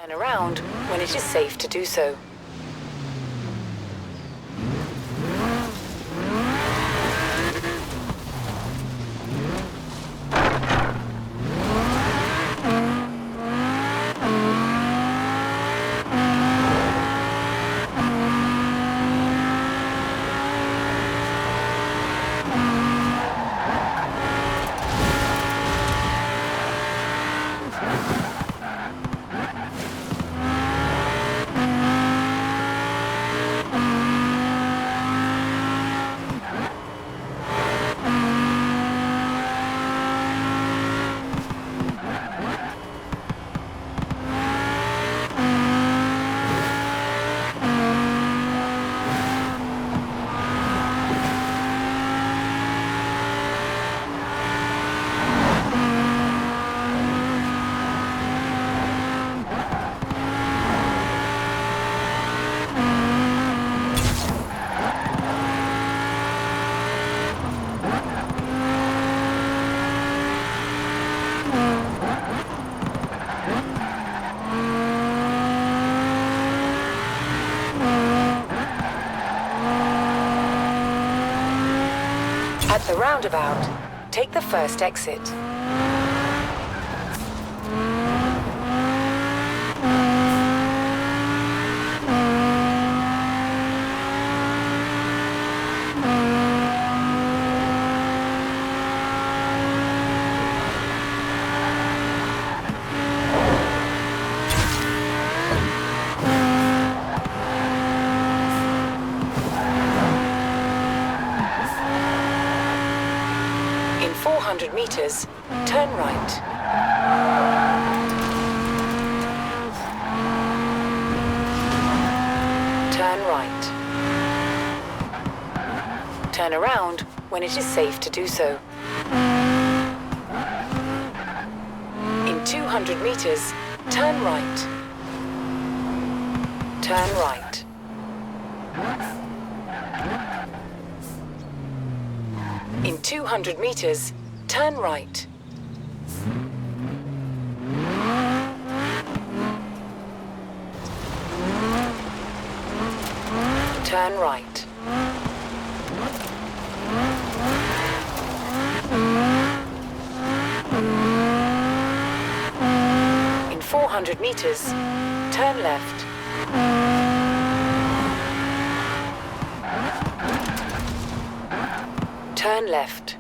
Turn around when it is safe to do so. At the roundabout, take the first exit. In 400 meters, turn right. Turn right. Turn around when it is safe to do so. In 200 meters, turn right. Turn right. In 200 meters, turn right. Turn right. In 400 meters, turn left. Turn left.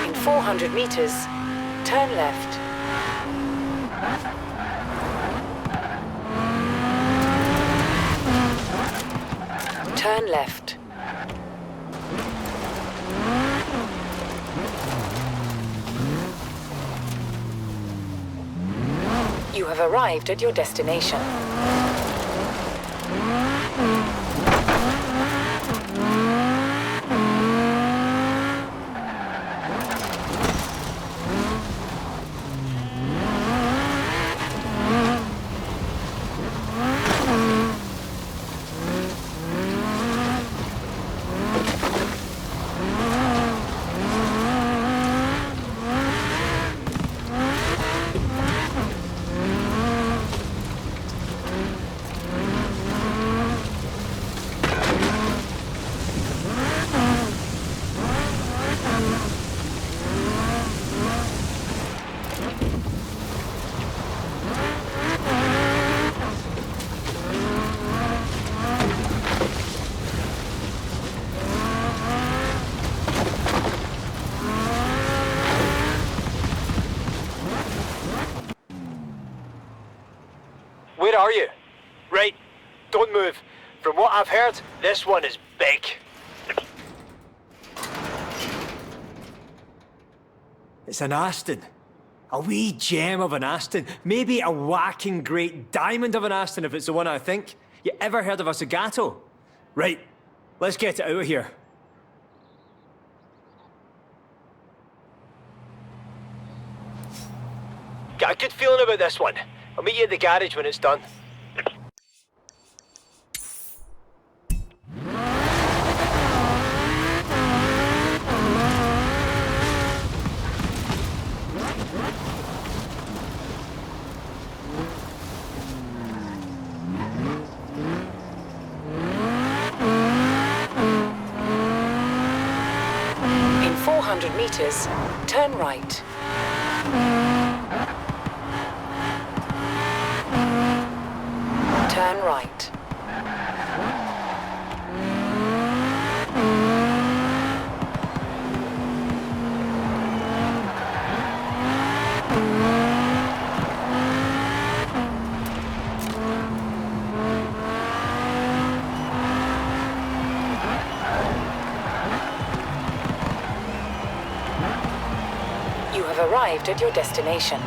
In 400 meters, turn left. Turn left. You have arrived at your destination. Where are you? Right, don't move. From what I've heard, this one is big. It's an Aston. A wee gem of an Aston. Maybe a whacking great diamond of an Aston if it's the one I think. You ever heard of a Zagato? Right, let's get it out of here. Got a good feeling about this one. I'll meet you at the garage when it's done. 400 meters, turn right. Turn right. You have arrived at your destination.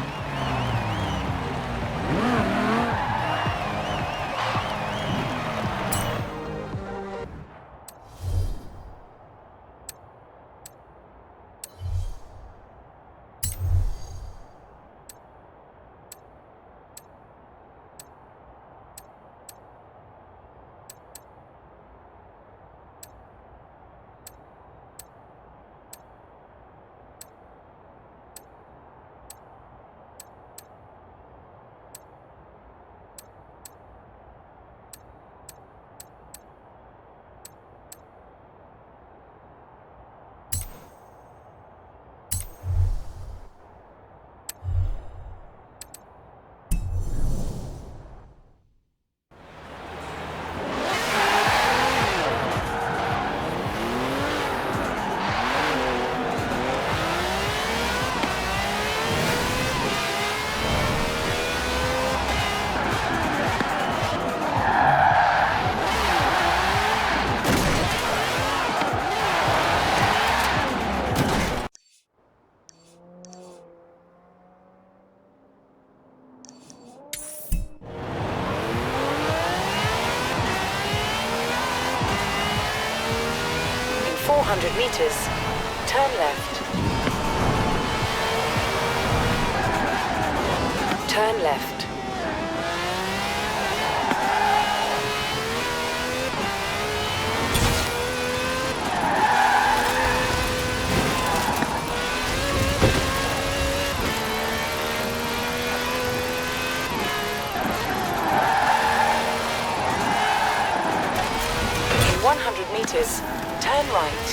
In 400 meters, turn left. Turn left. In 100 meters, turn right.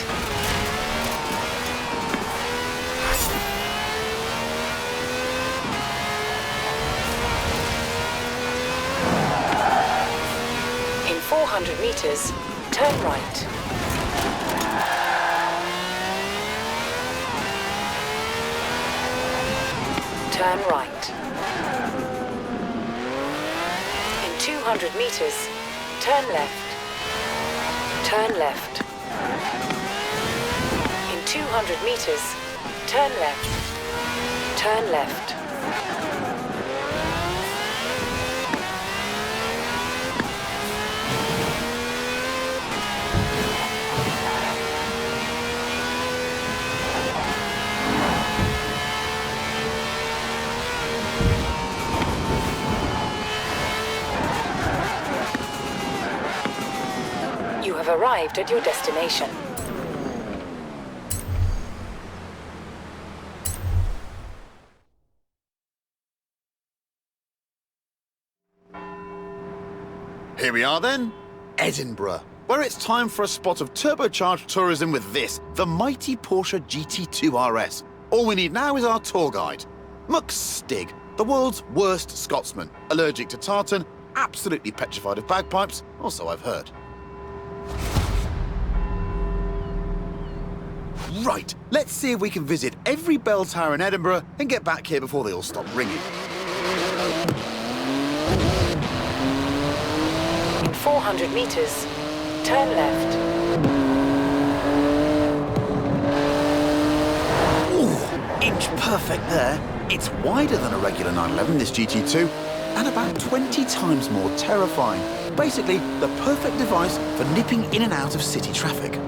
In 400 meters, turn right. Turn right. In 200 meters, turn left. Turn left. In 200 meters, turn left. Turn left. You have arrived at your destination. Here we are then, Edinburgh, where it's time for a spot of turbocharged tourism with this, the mighty Porsche GT2 RS. All we need now is our tour guide. Muck Stig, the world's worst Scotsman, allergic to tartan, absolutely petrified of bagpipes, also I've heard. Right, let's see if we can visit every bell tower in Edinburgh and get back here before they all stop ringing. In 400 meters, turn left. Ooh, inch perfect there. It's wider than a regular 911, this GT2, and about 20 times more terrifying. Basically, the perfect device for nipping in and out of city traffic.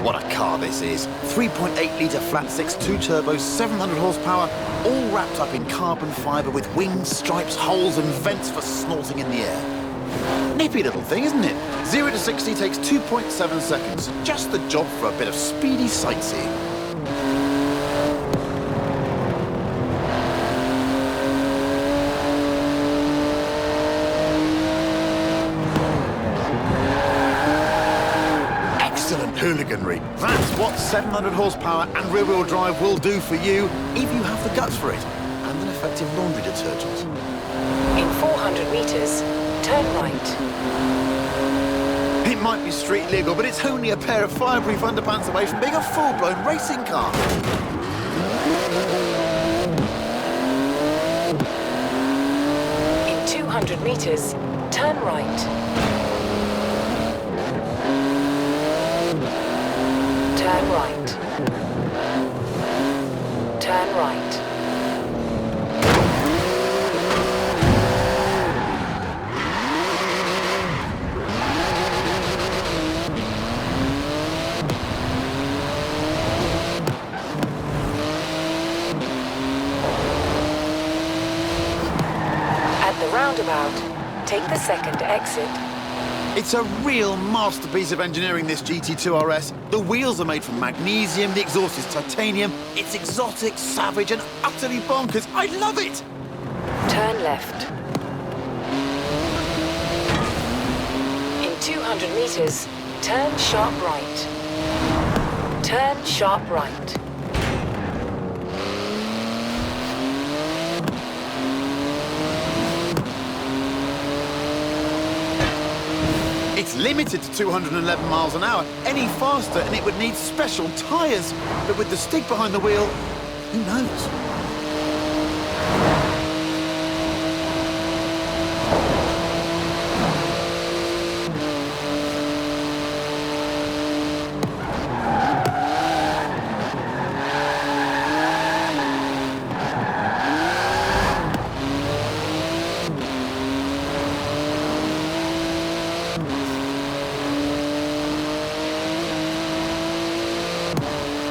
What a car this is. 3.8-litre flat six, 2-turbo, 700 horsepower, all wrapped up in carbon fibre with wings, stripes, holes and vents for snorting in the air. Nippy little thing, isn't it? 0 to 60 takes 2.7 seconds. Just the job for a bit of speedy sightseeing. Excellent. hooliganry. That's what 700 horsepower and rear-wheel drive will do for you if you have the guts for it, and an effective laundry detergent. In 400 meters, turn right. It might be street legal, but it's only a pair of fireproof underpants away from being a full-blown racing car. In 200 meters, turn right. Turn right. Turn right. At the roundabout, take the second exit. It's a real masterpiece of engineering, this GT2 RS. The wheels are made from magnesium, the exhaust is titanium. It's exotic, savage, and utterly bonkers. I love it! Turn left. In 200 meters, turn sharp right. Turn sharp right. It's limited to 211 miles an hour. Any faster and it would need special tyres. But with the stick behind the wheel, who knows?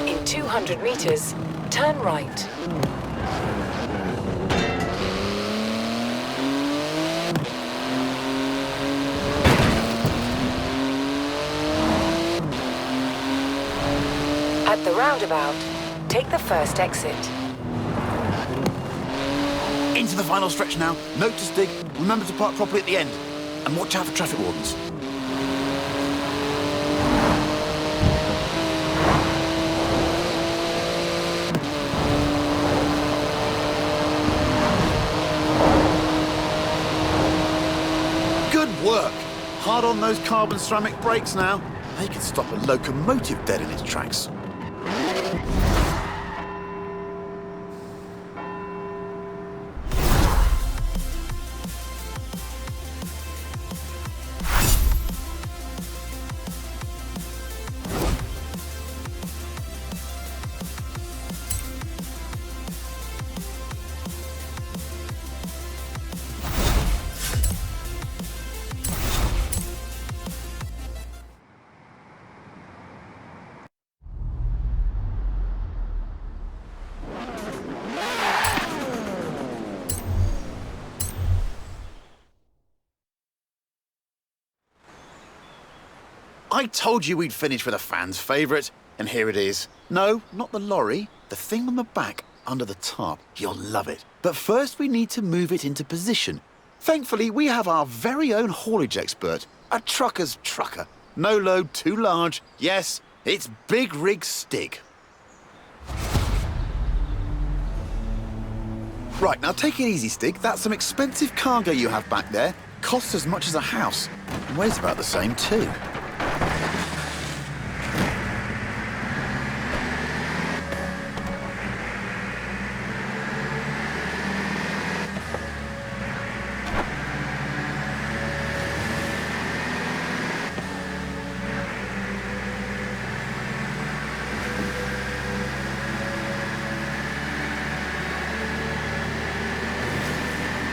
In 200 meters, turn right. At the roundabout, take the first exit. Into the final stretch now. Note to Stig, remember to park properly at the end. And watch out for traffic wardens. Good work. Hard on those carbon ceramic brakes now. They can stop a locomotive dead in its tracks. I told you we'd finish with a fan's favourite, and here it is. No, not the lorry, the thing on the back, under the tarp. You'll love it. But first we need to move it into position. Thankfully, we have our very own haulage expert, a trucker's trucker. No load too large. Yes, it's Big Rig Stig. Right, now take it easy, Stig. That's some expensive cargo you have back there. Costs as much as a house. And weighs about the same, too.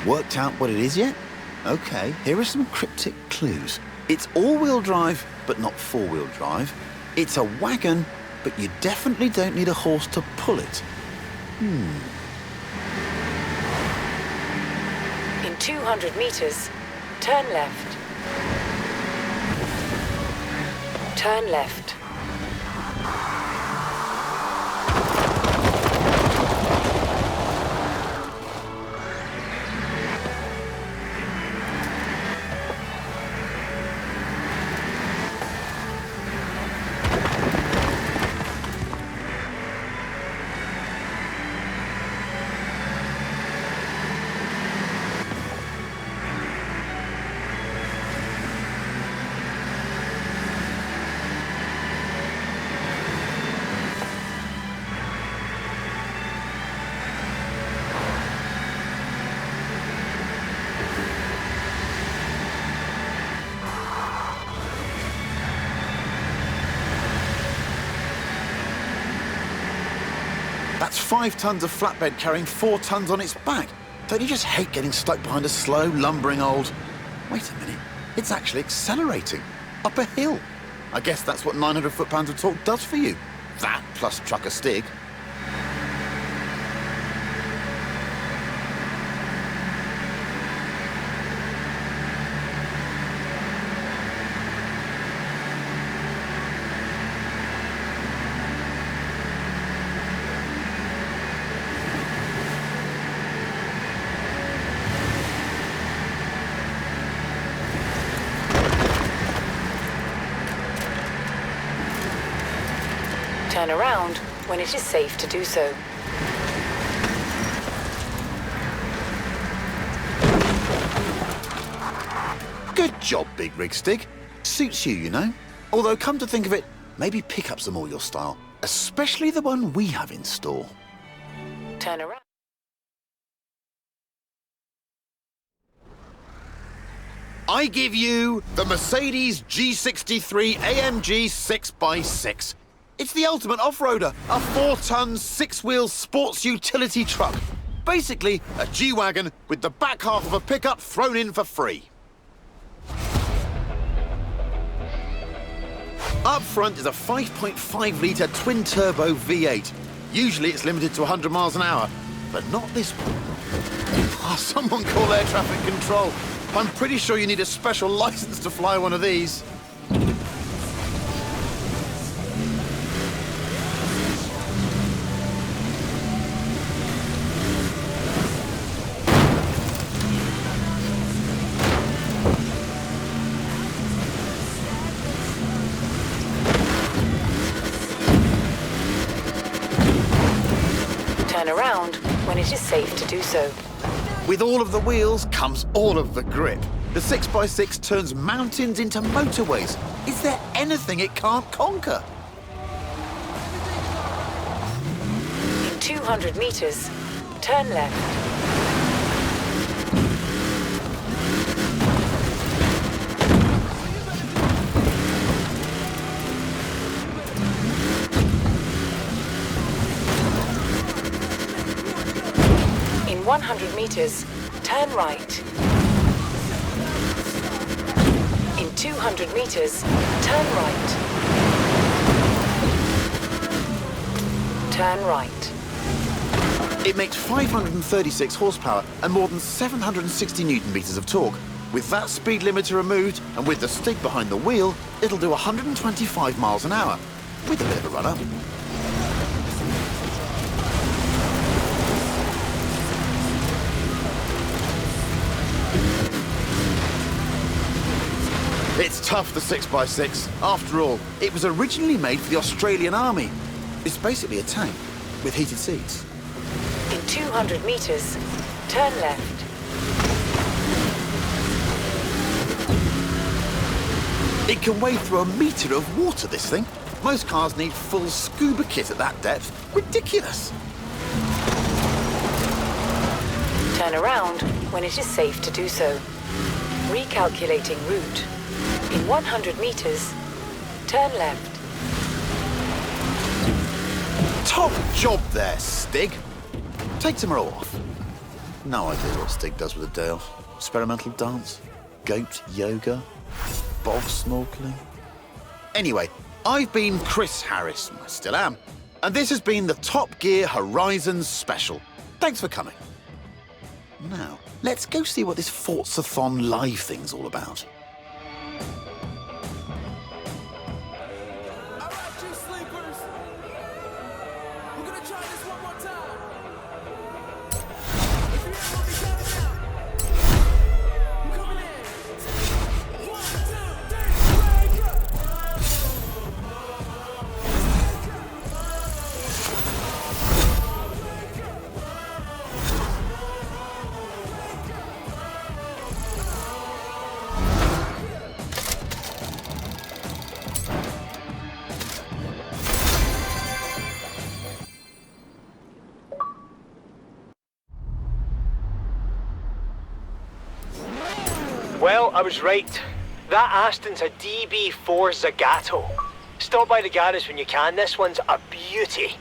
Worked out what it is yet? Okay, here are some cryptic clues. It's all-wheel drive, but not four-wheel drive. It's a wagon, but you definitely don't need a horse to pull it. In 200 meters, turn left. Turn left. 5 tons of flatbed carrying 4 tons on its back. Don't you just hate getting stuck behind a slow, lumbering old... Wait a minute, it's actually accelerating. Up a hill. I guess that's what 900 foot-pounds of torque does for you. That plus trucker Stig. Turn around when it is safe to do so. Good job, Big Rig Stig. Suits you, you know. Although, come to think of it, maybe pickups are more your style. Especially the one we have in store. Turn around. I give you the Mercedes G63 AMG 6x6. It's the ultimate off-roader, a 4-ton, 6-wheel sports utility truck. Basically, a G-Wagon with the back half of a pickup thrown in for free. Up front is a 5.5-litre twin-turbo V8. Usually it's limited to 100 miles an hour, but not this one. Oh, someone call air traffic control. I'm pretty sure you need a special license to fly one of these. Turn around when it is safe to do so. With all of the wheels comes all of the grip. The 6x6 turns mountains into motorways. Is there anything it can't conquer? In 200 meters, turn left. In 100 meters, turn right. In 200 meters, turn right. Turn right. It makes 536 horsepower and more than 760 newton meters of torque. With that speed limiter removed and with the Stig behind the wheel, it'll do 125 miles an hour, with a bit of a run-up. It's tough, the 6x6. After all, it was originally made for the Australian Army. It's basically a tank with heated seats. In 200 meters, turn left. It can wade through a metre of water, this thing. Most cars need full scuba kit at that depth. Ridiculous. Turn around when it is safe to do so. Recalculating route. In 100 meters, turn left. Top job there, Stig. Take tomorrow off. No idea what Stig does with a day off. Experimental dance, goat yoga, bog snorkeling. Anyway, I've been Chris Harris, I still am, and this has been the Top Gear Horizon Special. Thanks for coming. Now, let's go see what this Forza-thon live thing's all about. Well, I was right. That Aston's a DB4 Zagato. Stop by the garage when you can. This one's a beauty.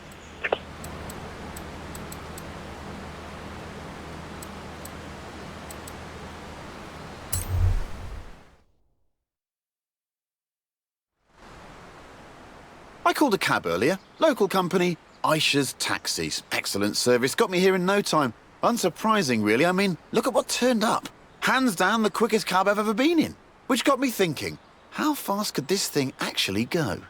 called a cab earlier. Local company, Aisha's Taxis. Excellent service. Got me here in no time. Unsurprising, really. I mean, look at what turned up. Hands down the quickest cab I've ever been in. Which got me thinking, how fast could this thing actually go?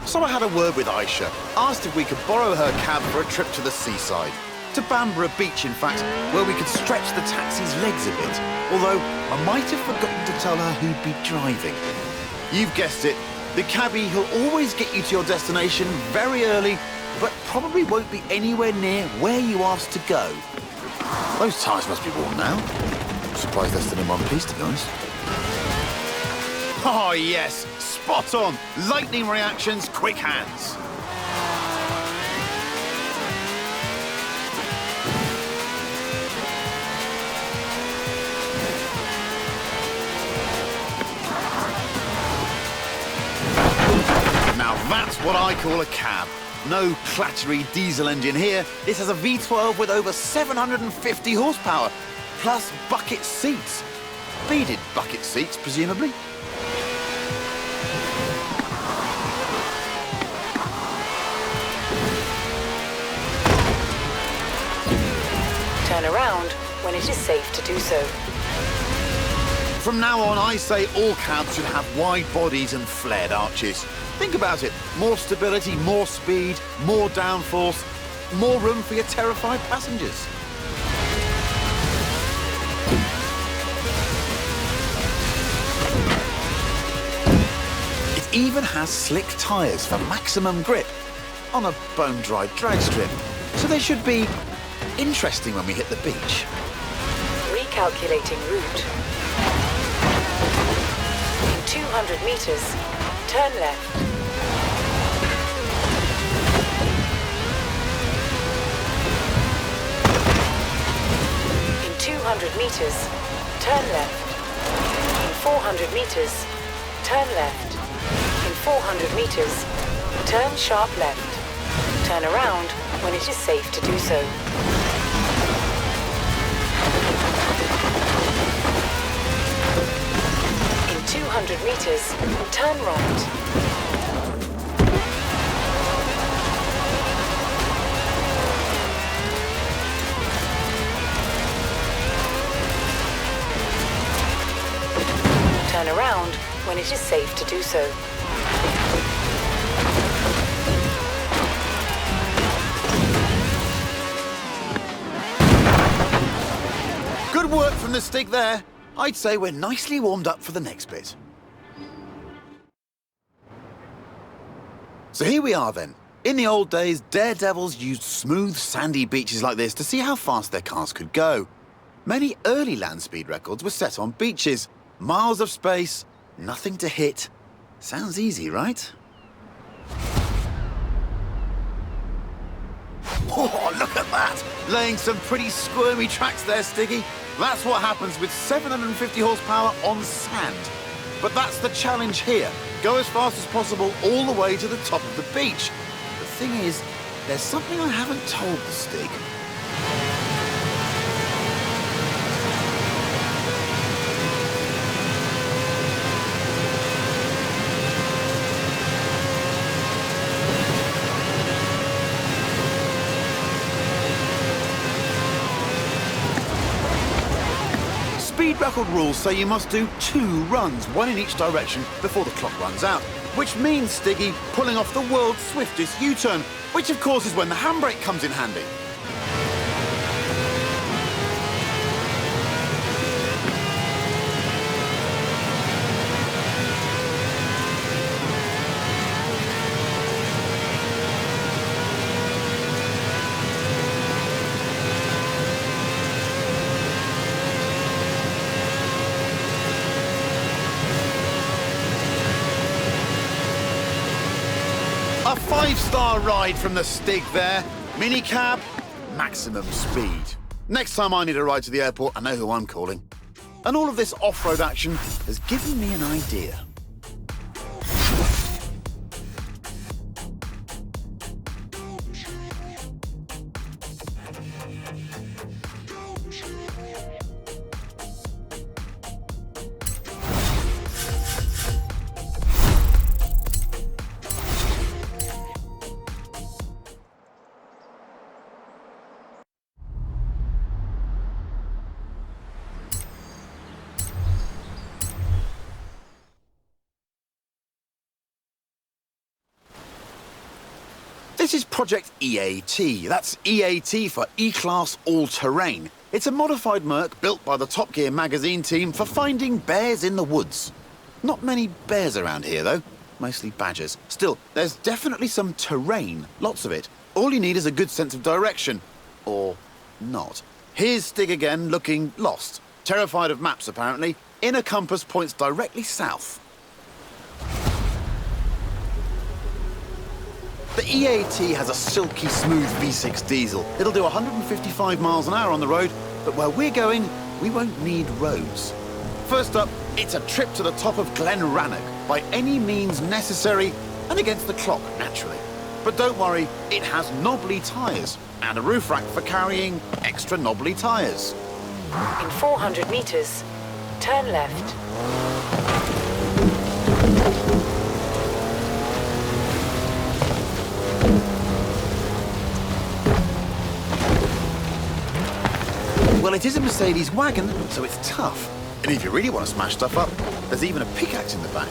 So I had a word with Aisha, asked if we could borrow her cab for a trip to the seaside. To Bamborough Beach, in fact, where we could stretch the taxi's legs a bit. Although, I might have forgotten to tell her who'd be driving. You've guessed it, the cabbie who'll always get you to your destination very early, but probably won't be anywhere near where you asked to go. Those tyres must be worn now. I'm surprised they're still in one piece, to be honest. Oh, yes, spot on. Lightning reactions, quick hands. Now that's what I call a cab. No clattery diesel engine here. This has a V12 with over 750 horsepower, plus bucket seats. Beaded bucket seats, presumably. Turn around when it is safe to do so. From now on, I say all cabs should have wide bodies and flared arches. Think about it. More stability, more speed, more downforce, more room for your terrified passengers. It even has slick tyres for maximum grip on a bone-dry drag strip. So they should be interesting when we hit the beach. Recalculating route. In 200 meters, turn left. In 200 meters, turn left. In 400 meters, turn left. In 400 meters, turn sharp left. Turn around when it is safe to do so. In 200 meters, turn right. Turn around when it is safe to do so. Good work from the Stig there. I'd say we're nicely warmed up for the next bit. So here we are then. In the old days, daredevils used smooth, sandy beaches like this to see how fast their cars could go. Many early land speed records were set on beaches. Miles of space, nothing to hit. Sounds easy, right? Oh, look at that! Laying some pretty squirmy tracks there, Stiggy. That's what happens with 750 horsepower on sand. But that's the challenge here. Go as fast as possible all the way to the top of the beach. The thing is, there's something I haven't told the Stig. Speed record rules say you must do 2 runs, 1 in each direction, before the clock runs out. Which means, Stiggy, pulling off the world's swiftest U-turn, which of course is when the handbrake comes in handy. A 5-star ride from the Stig there. Minicab, maximum speed. Next time I need a ride to the airport, I know who I'm calling. And all of this off-road action has given me an idea. This is Project EAT. That's EAT for E-Class All-Terrain. It's a modified Merc built by the Top Gear magazine team for finding bears in the woods. Not many bears around here, though. Mostly badgers. Still, there's definitely some terrain. Lots of it. All you need is a good sense of direction. Or not. Here's Stig again, looking lost. Terrified of maps, apparently. Inner compass points directly south. The EAT has a silky smooth V6 diesel. It'll do 155 miles an hour on the road, but where we're going, we won't need roads. First up, it's a trip to the top of Glen Rannoch, by any means necessary, and against the clock, naturally. But don't worry, it has knobbly tyres, and a roof rack for carrying extra knobbly tyres. In 400 meters, turn left. Well, it is a Mercedes wagon, so it's tough. And if you really want to smash stuff up, there's even a pickaxe in the back.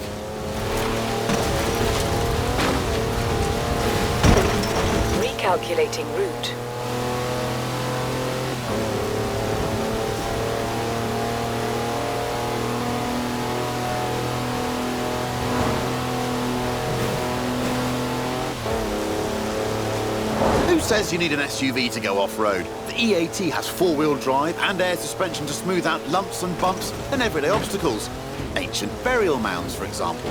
Recalculating route. Who says you need an SUV to go off-road? The EAT has four-wheel drive and air suspension to smooth out lumps and bumps and everyday obstacles. Ancient burial mounds, for example.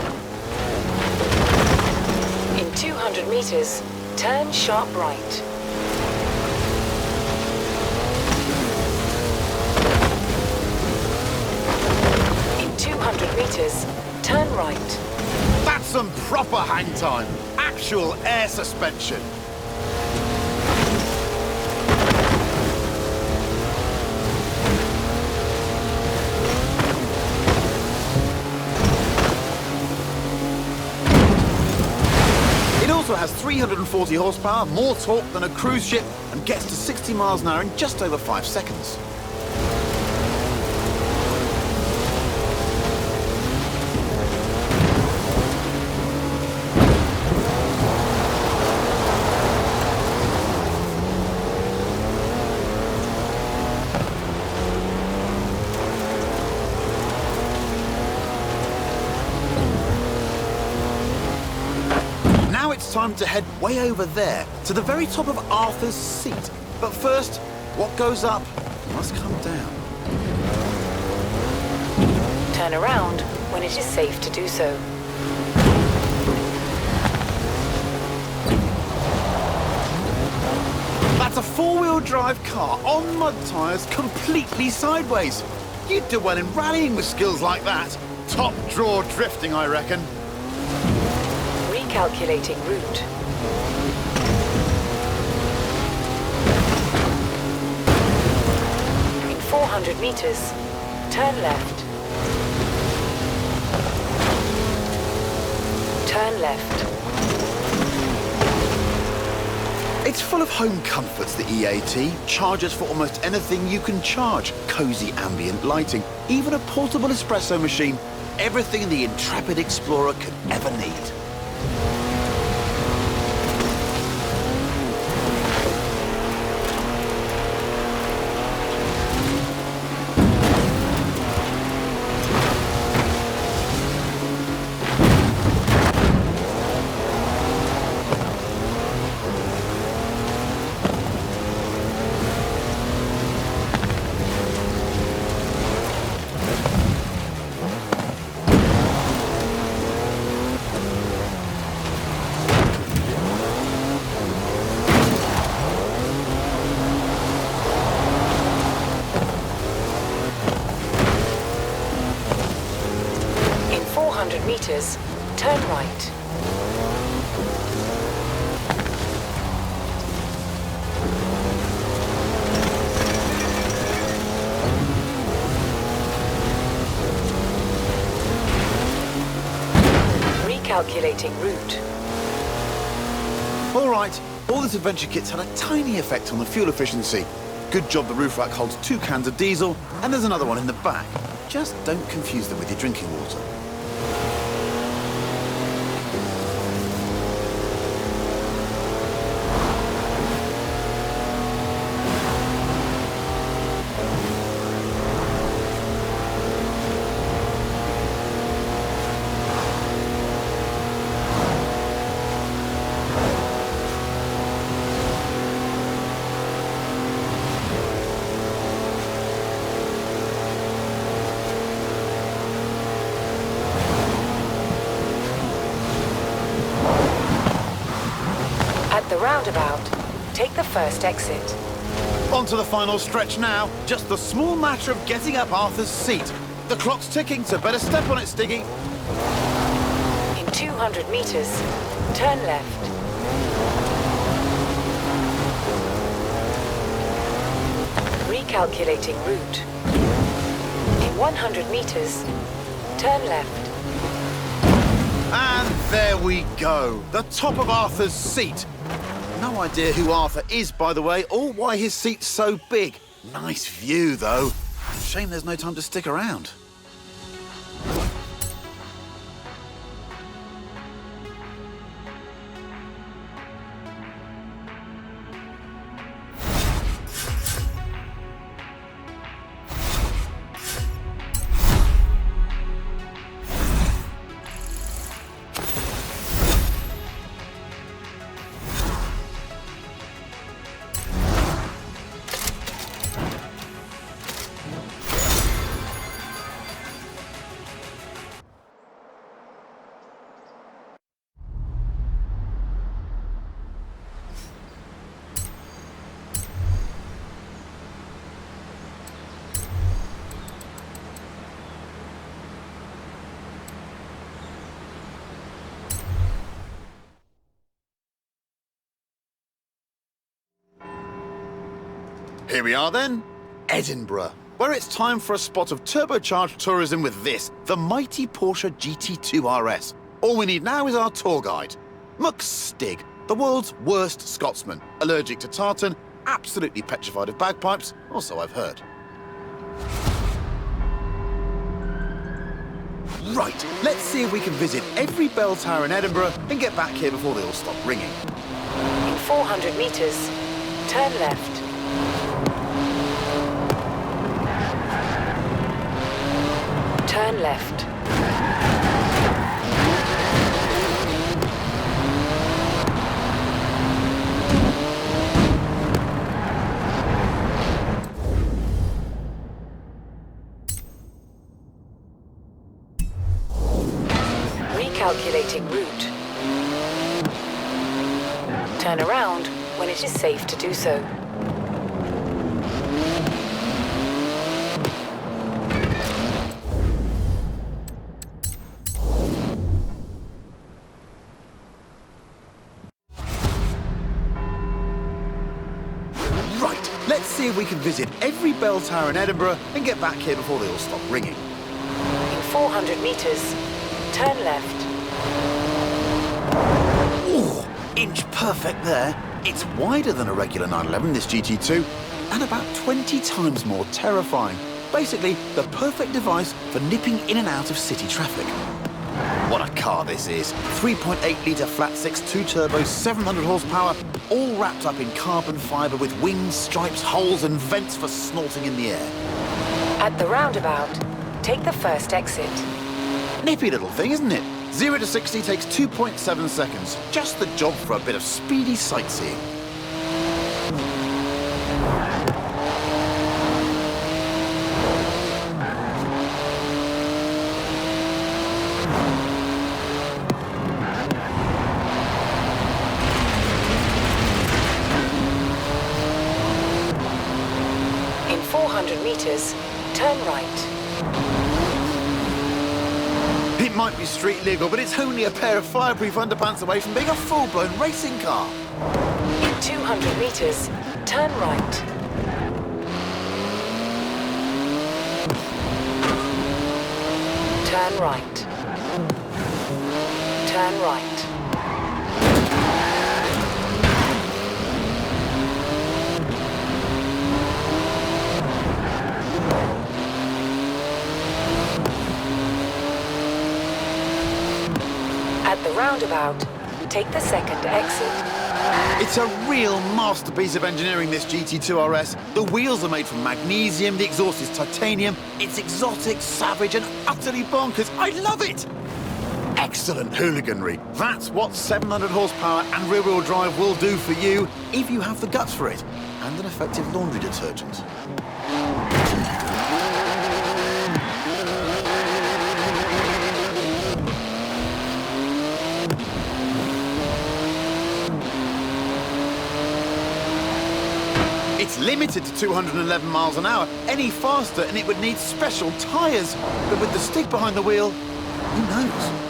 In 200 meters, turn sharp right. In 200 meters, turn right. That's some proper hang time. Actual air suspension. It also has 340 horsepower, more torque than a cruise ship, and gets to 60 miles an hour in just over 5 seconds. Now it's time to head way over there, to the very top of Arthur's Seat. But first, what goes up must come down. Turn around when it is safe to do so. That's a four-wheel drive car on mud tyres, completely sideways. You'd do well in rallying with skills like that. Top draw drifting, I reckon. Recalculating route. In 400 meters, turn left. Turn left. It's full of home comforts, the EAT. Chargers for almost anything you can charge. Cozy ambient lighting. Even a portable espresso machine. Everything the intrepid explorer could ever need. In 400 meters, turn right. Recalculating route. All right, all this adventure kit's had a tiny effect on the fuel efficiency. Good job the roof rack holds 2 cans of diesel, and there's another one in the back. Just don't confuse them with your drinking water. roundabout, take the first exit. On to the final stretch now. Just the small matter of getting up Arthur's seat. The clock's ticking, so better step on it, Stiggy. In 200 meters, turn left. Recalculating route. In 100 meters, turn left. And there we go. The top of Arthur's seat. No idea who Arthur is, by the way, or why his seat's so big. Nice view, though. Shame there's no time to stick around. Here we are then, Edinburgh, where it's time for a spot of turbocharged tourism with this, the mighty Porsche GT2 RS. All we need now is our tour guide. Muck Stig, the world's worst Scotsman, allergic to tartan, absolutely petrified of bagpipes, or so I've heard. Right, let's see if we can visit every bell tower in Edinburgh and get back here before they all stop ringing. In 400 meters, turn left. Turn left. Recalculating route. Turn around when it is safe to do so. Let's see if we can visit every bell tower in Edinburgh and get back here before they all stop ringing. In 400 meters, turn left. Ooh, inch perfect there. It's wider than a regular 911, this GT2, and about 20 times more terrifying. Basically, the perfect device for nipping in and out of city traffic. What a car this is. 3.8-litre flat-six, 2-turbo, 700 horsepower, all wrapped up in carbon fibre with wings, stripes, holes and vents for snorting in the air. At the roundabout, take the first exit. Nippy little thing, isn't it? 0 to 60 takes 2.7 seconds. Just the job for a bit of speedy sightseeing. In 400 meters, turn right. It might be street legal, but it's only a pair of fireproof underpants away from being a full-blown racing car. In 200 meters, turn right. Turn right. Turn right. At the roundabout, take the second exit. It's a real masterpiece of engineering, this GT2 RS. The wheels are made from magnesium, the exhaust is titanium. It's exotic, savage, and utterly bonkers. I love it! Excellent hooliganry. That's what 700 horsepower and rear-wheel drive will do for you if you have the guts for it, and an effective laundry detergent. limited to 211 miles an hour. Any faster and it would need special tyres. But with the stick behind the wheel, who knows?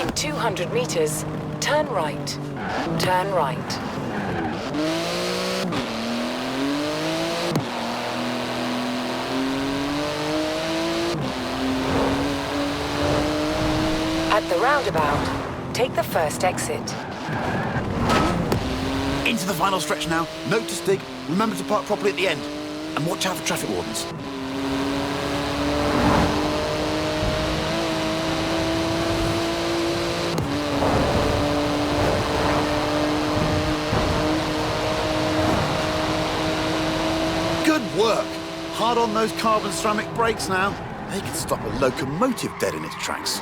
In 200 meters, turn right. Turn right. At the roundabout, take the first exit. Into the final stretch now. Note to Stig, remember to park properly at the end. And watch out for traffic wardens. Good work. Hard on those carbon ceramic brakes now. They can stop a locomotive dead in its tracks.